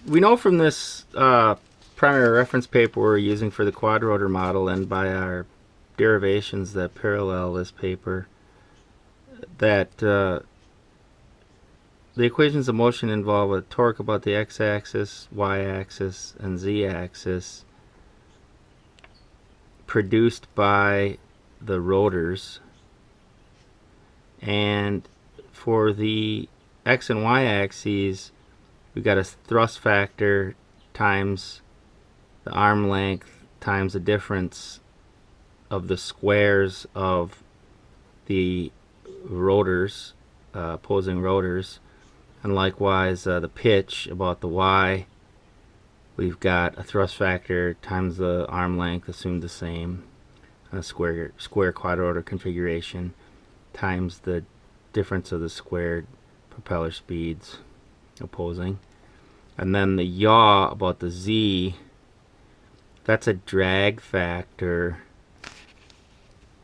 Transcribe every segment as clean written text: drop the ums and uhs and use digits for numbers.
we know from this primary reference paper we're using for the quadrotor model, and by our derivations that parallel this paper, that the equations of motion involve a torque about the x-axis, y-axis, and z-axis produced by the rotors, and for the x and y axes we've got a thrust factor times the arm length times the difference of the squares of the rotors, opposing rotors, and likewise the pitch about the y. We've got a thrust factor times the arm length, assumed the same, a square quadrotor configuration, times the difference of the squared propeller speeds opposing. And then the yaw about the z, that's a drag factor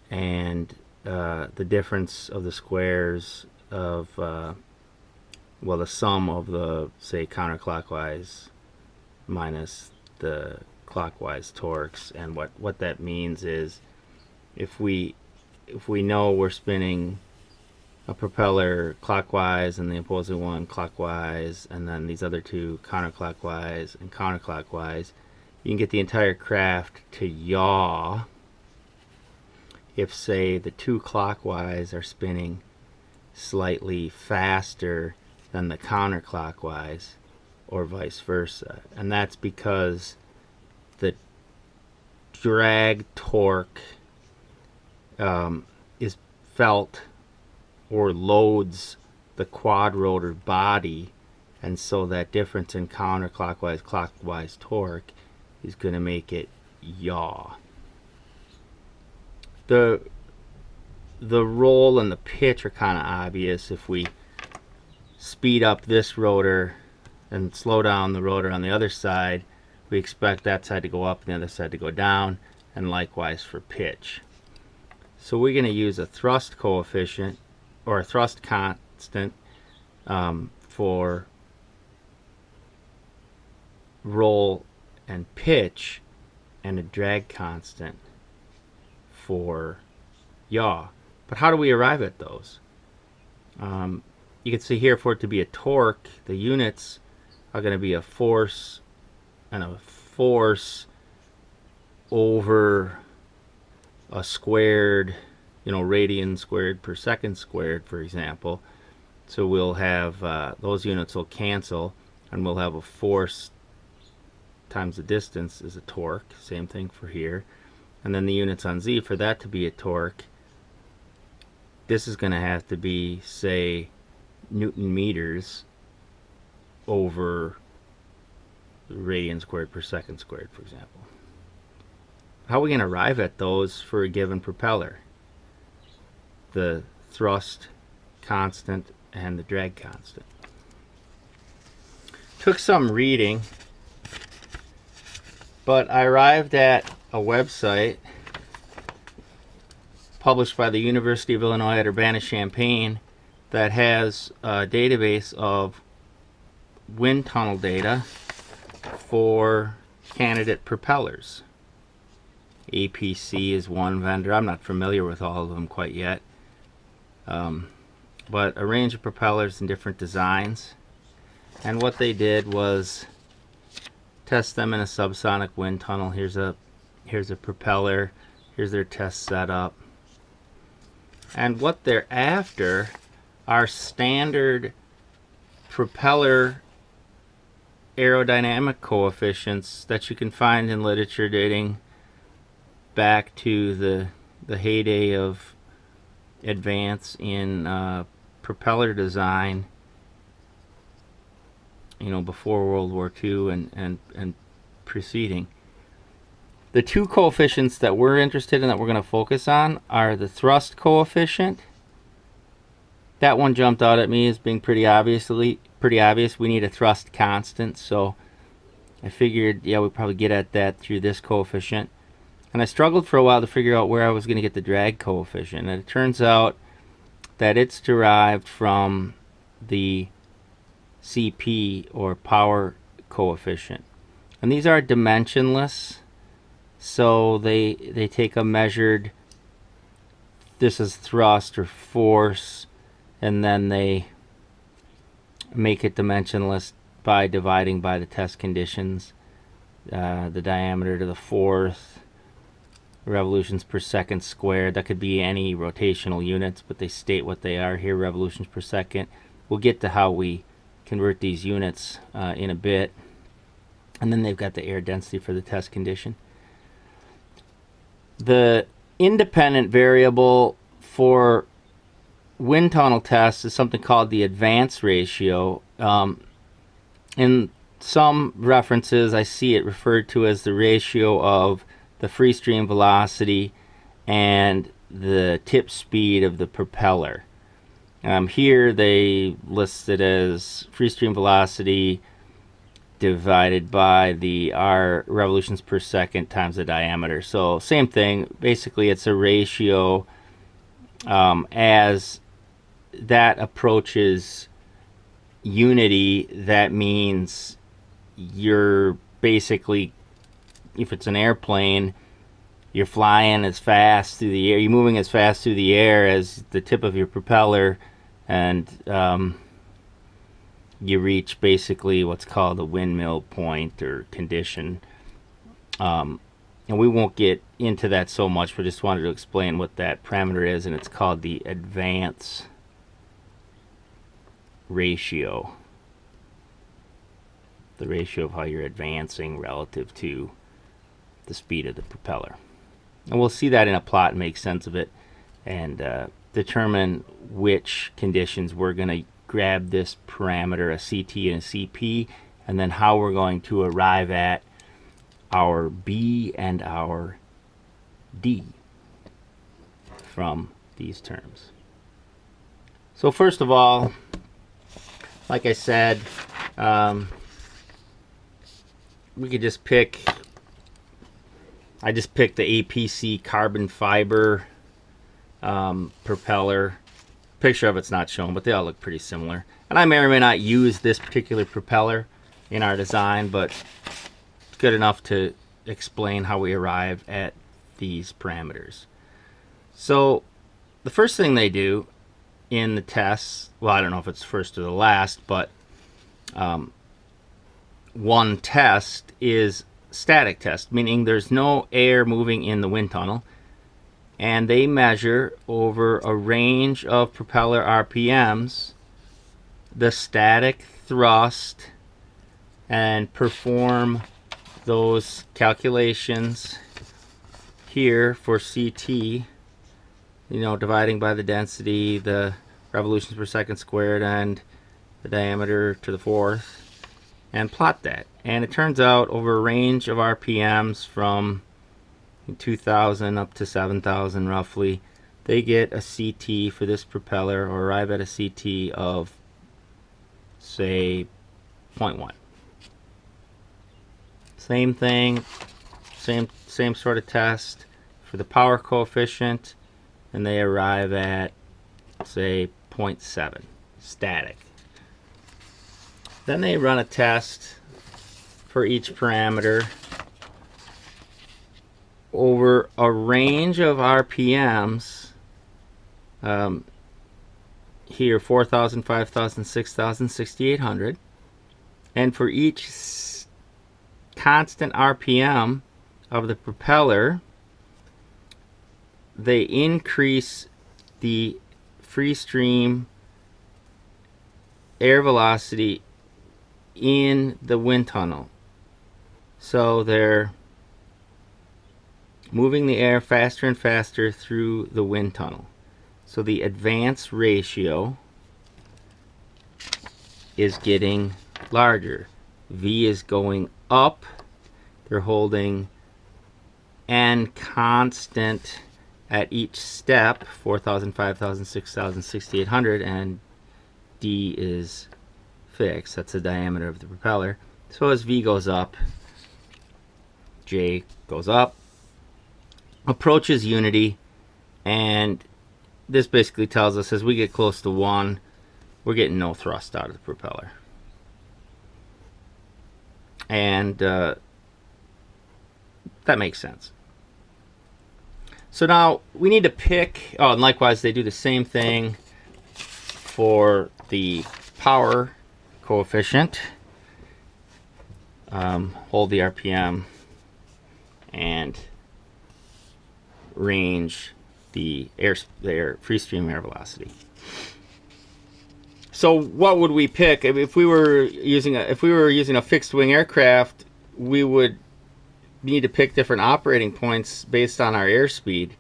and the difference of the squares of well, the sum of the, say, counterclockwise minus the clockwise torques. And what that means is if we know we're spinning a propeller clockwise and the opposing one clockwise, and then these other two counterclockwise and counterclockwise, you can get the entire craft to yaw if, say, the two clockwise are spinning slightly faster than the counterclockwise, or vice versa. And that's because the drag torque is felt or loads the quadrotor body, and so that difference in counterclockwise clockwise torque is going to make it yaw. The roll and the pitch are kind of obvious. If we speed up this rotor and slow down the rotor on the other side, we expect that side to go up and the other side to go down, and likewise for pitch. So we're going to use a thrust coefficient or a thrust constant for roll and pitch, and a drag constant for yaw. But how do we arrive at those? You can see here, for it to be a torque, the units are going to be a force and a force over a squared, radian squared per second squared, for example. So we'll have those units will cancel, and we'll have a force times the distance is a torque. Same thing for here. And then the units on z, for that to be a torque, this is going to have to be, say, Newton meters over radian squared per second squared, for example. How are we going to arrive at those for a given propeller? The thrust constant and the drag constant. Took some reading, but I arrived at a website published by the University of Illinois at Urbana-Champaign that has a database of wind tunnel data for candidate propellers. APC is one vendor. I'm not familiar with all of them quite yet, but a range of propellers in different designs. And what they did was test them in a subsonic wind tunnel. Here's a propeller. Here's their test setup. And what they're after are standard propeller aerodynamic coefficients that you can find in literature dating back to the heyday of advance in propeller design, before World War II and preceding. The two coefficients that we're interested in, that we're going to focus on, are the thrust coefficient. That one jumped out at me as being pretty obvious. We need a thrust constant, so I figured, yeah, we'd probably get at that through this coefficient. And I struggled for a while to figure out where I was going to get the drag coefficient. And it turns out that it's derived from the CP, or power coefficient. And these are dimensionless, so they take a measured, this is thrust or force, and then they make it dimensionless by dividing by the test conditions, the diameter to the fourth, revolutions per second squared. That could be any rotational units, but they state what they are here, revolutions per second. We'll get to how we convert these units in a bit. And then they've got the air density for the test condition. The independent variable for wind tunnel tests is something called the advance ratio. In some references, I see it referred to as the ratio of the free stream velocity and the tip speed of the propeller. Here they list it as free stream velocity divided by the r revolutions per second times the diameter. So same thing, basically it's a ratio. As that approaches unity, that means you're basically, if it's an airplane, you're flying as fast through the air, you're moving as fast through the air as the tip of your propeller, and you reach basically what's called a windmill point or condition. And we won't get into that so much, but just wanted to explain what that parameter is, and it's called the advance ratio. The ratio of how you're advancing relative to the speed of the propeller. And we'll see that in a plot and make sense of it, and determine which conditions we're going to grab this parameter, a CT and a CP, and then how we're going to arrive at our B and our D from these terms. So first of all, like I said, we could just pick, I just picked the APC carbon fiber propeller. Picture of it's not shown, but they all look pretty similar. And I may or may not use this particular propeller in our design, but it's good enough to explain how we arrive at these parameters. So the first thing they do in the tests, well, I don't know if it's first or the last, but one test is static test, meaning there's no air moving in the wind tunnel, and they measure over a range of propeller RPMs the static thrust and perform those calculations here for CT, you know, dividing by the density, the revolutions per second squared, and the diameter to the fourth, and plot that. And it turns out over a range of RPMs from 2,000 up to 7,000 roughly, they get a CT for this propeller, or arrive at a CT of, say, 0.1. Same thing, same sort of test for the power coefficient, and they arrive at, say, 0.7 static. Then they run a test for each parameter over a range of RPMs, here 4,000, 5,000, 6,000, 6,800, and for each constant RPM of the propeller, they increase the free stream air velocity in the wind tunnel. So they're moving the air faster and faster through the wind tunnel. So the advance ratio is getting larger. V is going up. They're holding N constant at each step, 4,000, 5,000, 6,000, 6,800, and D is fixed. That's the diameter of the propeller. So as V goes up, J goes up, approaches unity, and this basically tells us as we get close to 1, we're getting no thrust out of the propeller. and that makes sense. So now we need to pick, oh, and likewise they do the same thing for the power coefficient. Hold the RPM and range the free stream air velocity. So what would we pick if we were using a fixed wing aircraft? We would need to pick different operating points based on our airspeed.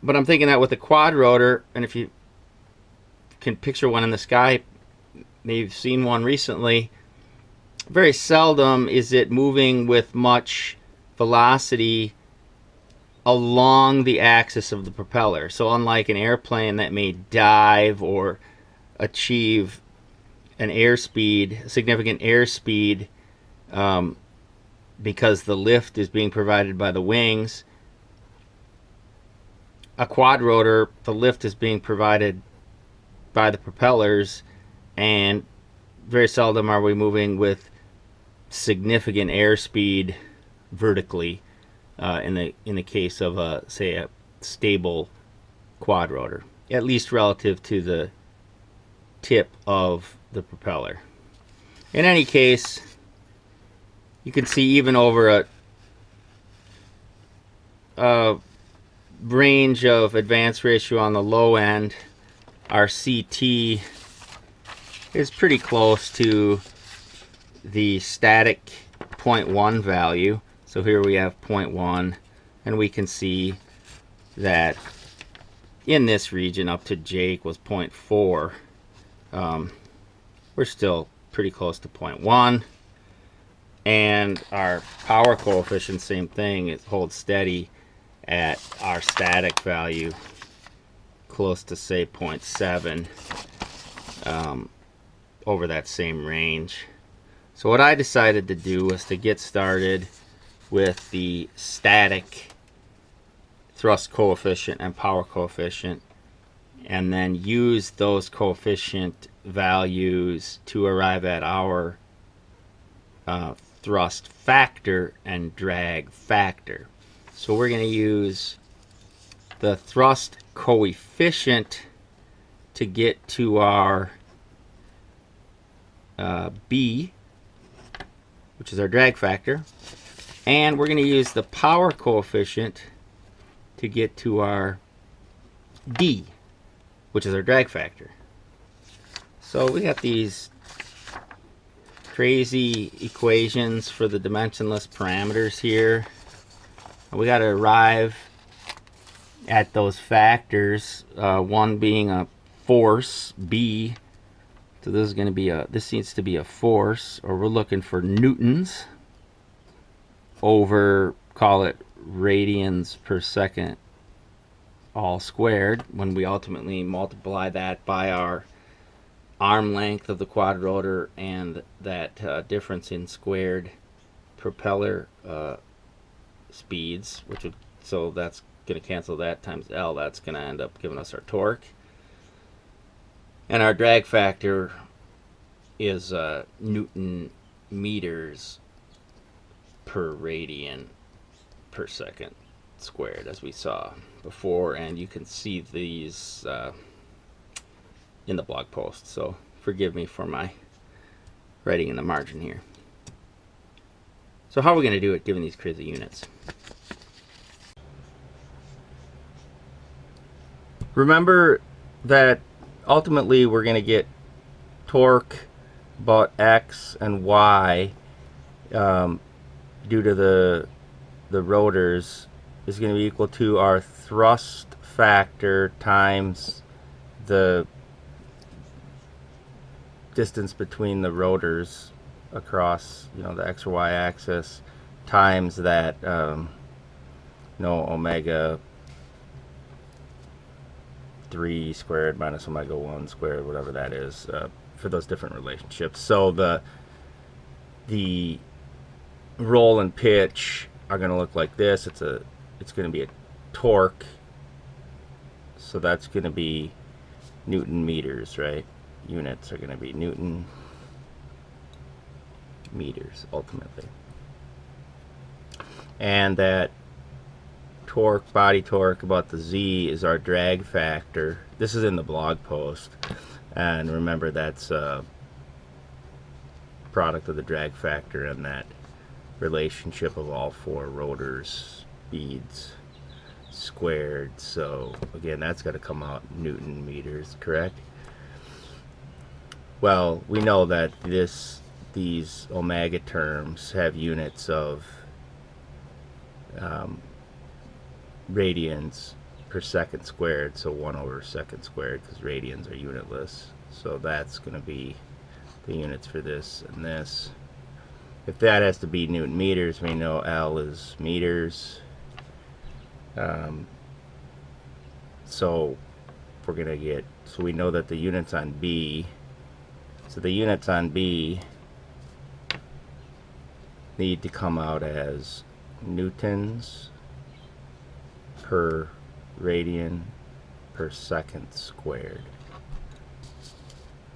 But I'm thinking that with a quad rotor, and if you can picture one in the sky, maybe you've seen one recently, very seldom is it moving with much velocity along the axis of the propeller. So unlike an airplane that may dive or achieve an airspeed, significant airspeed, because the lift is being provided by the wings, a quad rotor, the lift is being provided by the propellers, and very seldom are we moving with significant airspeed vertically in the case of a, say, a stable quad rotor, at least relative to the tip of the propeller. In any case, you can see even over a range of advance ratio on the low end, our CT is pretty close to the static 0.1 value. So here we have 0.1, and we can see that in this region up to Jake was 0.4. We're still pretty close to 0.1, and our power coefficient, same thing, it holds steady at our static value, close to, say, 0.7 over that same range. So what I decided to do was to get started with the static thrust coefficient and power coefficient, and then use those coefficient values to arrive at our thrust factor and drag factor. So we're going to use the thrust coefficient to get to our B, which is our drag factor, and we're going to use the power coefficient to get to our D, which is our drag factor. So we got these crazy equations for the dimensionless parameters here. We got to arrive at those factors, one being a force, B. So this is going to be this needs to be a force, or we're looking for newtons over, call it radians per second all squared, when we ultimately multiply that by our arm length of the quad rotor and that difference in squared propeller speeds, which would, so that's going to cancel that times L. That's going to end up giving us our torque. And our drag factor is Newton meters per radian per second squared, as we saw before, and you can see these in the blog post, so forgive me for my writing in the margin here. So how are we going to do it given these crazy units? Remember that ultimately we're going to get torque about X and Y due to the rotors is going to be equal to our thrust factor times the distance between the rotors across, you know, the X or Y axis, times that omega 3 squared minus omega 1 squared, whatever that is, for those different relationships. So the roll and pitch are going to look like this. It's going to be a torque, so that's going to be Newton meters, right? Units are going to be Newton meters ultimately. And that torque, body torque about the Z is our drag factor. This is in the blog post, and remember that's a product of the drag factor and that relationship of all four rotors speeds squared. So again, that's got to come out Newton meters, correct? Well, we know that these omega terms have units of radians per second squared, so 1/second squared, because radians are unitless. So that's going to be the units for this and this. If that has to be Newton meters, we know L is meters. So we're going to get, so we know that the units on B, so the units on B need to come out as newtons per radian per second squared.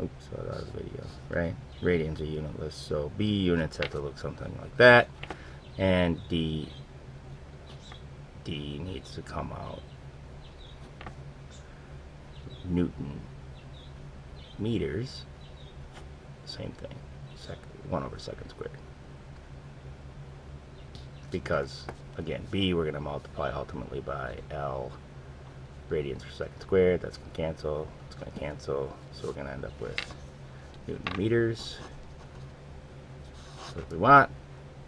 Oops, out of the video, right? Radians are unitless, so B units have to look something like that, and D needs to come out Newton meters, same thing, 1/second squared. Because again, B we're going to multiply ultimately by L radians per second squared. That's going to cancel, it's going to cancel, so we're going to end up with Newton meters. So if we want,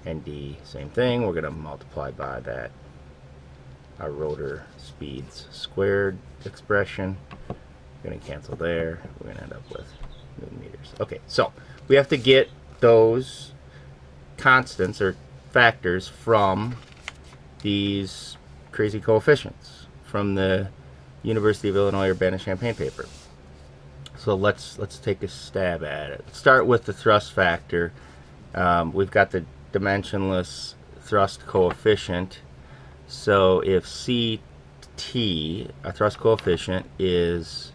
and D, same thing, we're going to multiply by that our rotor speeds squared expression. We're going to cancel there, we're going to end up with Newton meters. Okay, so we have to get those constants or factors from these crazy coefficients from the University of Illinois Urbana-Champaign paper. So let's take a stab at it. Let's start with the thrust factor. We've got the dimensionless thrust coefficient. So if CT, our thrust coefficient, is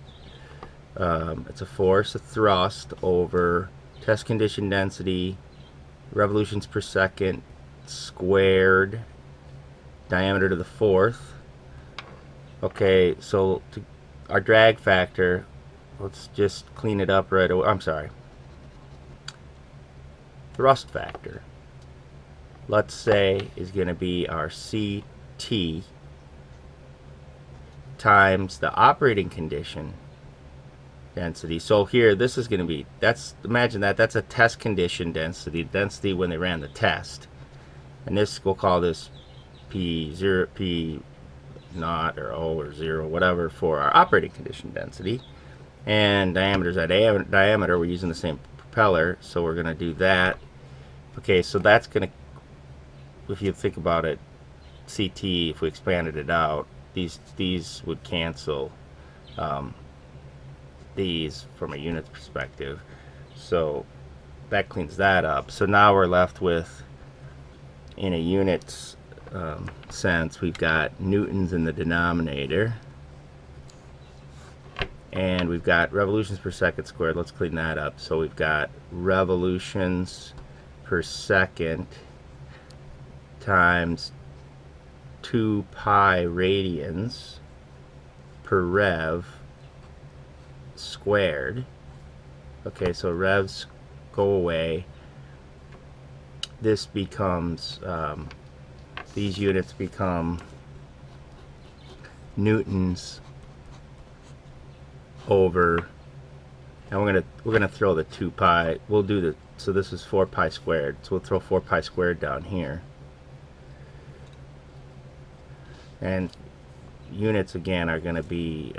it's a force, a thrust over test condition density, revolutions per second squared, diameter to the fourth. Okay, so our drag factor, let's just clean it up right away. I'm sorry. Thrust factor, let's say, is going to be our CT times the operating condition density. So here, this is going to be, imagine that's a test condition density when they ran the test. And this, we'll call this P0, P naught or O or 0, whatever, for our operating condition density. And diameter is our diameter. We're using the same propeller, so we're going to do that. Okay, so that's going to, if you think about it, CT, if we expanded it out, these would cancel these from a units perspective. So that cleans that up. So now we're left with, in a units sense, we've got newtons in the denominator, and we've got revolutions per second squared. Let's clean that up. So we've got revolutions per second times 2 pi radians per rev squared. Okay, so revs go away. This becomes, these units become newtons over, and we're gonna throw the 2 pi. We'll do the, so this is 4 pi squared. So we'll throw 4 pi squared down here. And units again are going to be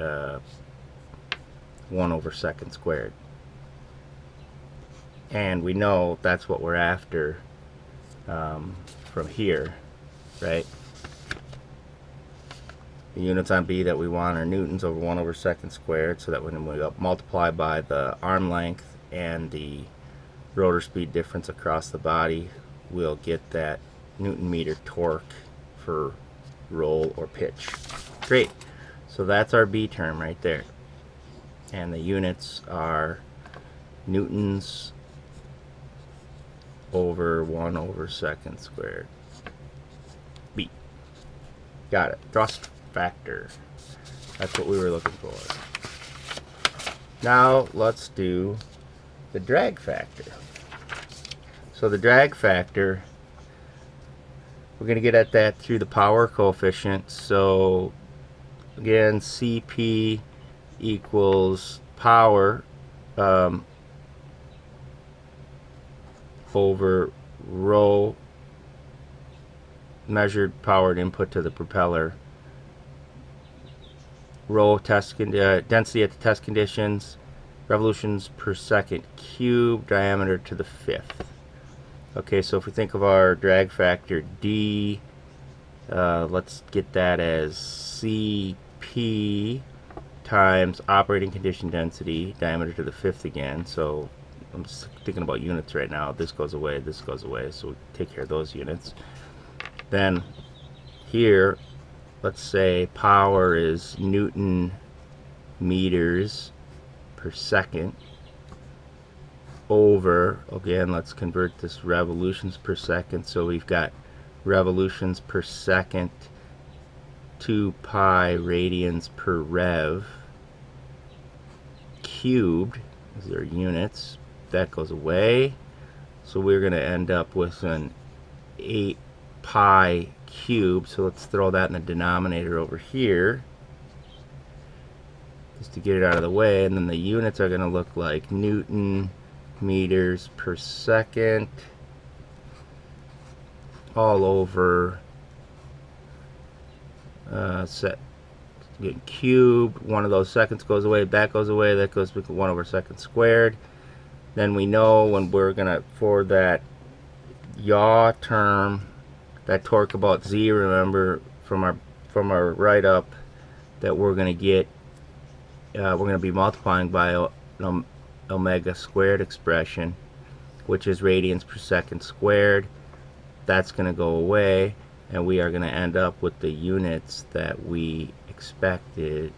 1/second squared. And we know that's what we're after from here, right? The units on B that we want are newtons over 1/second squared, so that when we multiply by the arm length and the rotor speed difference across the body, we'll get that Newton meter torque for roll or pitch. Great. So that's our B term right there. And the units are newtons over 1 over second squared. B. Got it. Thrust factor. That's what we were looking for. Now let's do the drag factor. So the drag factor, we're going to get at that through the power coefficient. So again, CP equals power over rho measured powered input to the propeller, rho density at the test conditions, revolutions per second cubed, diameter to the fifth. Okay, so if we think of our drag factor D, let's get that as CP times operating condition density, diameter to the fifth again. So I'm just thinking about units right now. This goes away, so we take care of those units. Then here, let's say power is Newton meters per second over, again, let's convert this revolutions per second. So we've got revolutions per second 2 pi radians per rev cubed. These are units. That goes away. So we're going to end up with an 8 pi cubed. So let's throw that in the denominator over here, just to get it out of the way. And then the units are going to look like Newton meters per second all over set getting cubed. One of those seconds goes away, that goes away, that goes with 1 over second squared. Then we know when we're gonna, for that yaw term, that torque about z, remember from our write-up, that we're gonna get we're gonna be multiplying by an omega squared expression, which is radians per second squared. That's going to go away, and we are going to end up with the units that we expected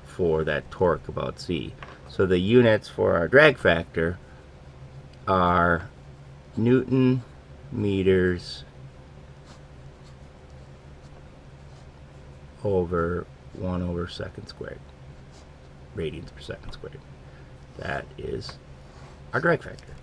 for that torque about z. So the units for our drag factor are Newton meters over 1 over second squared, radians per second squared. That is our drag factor.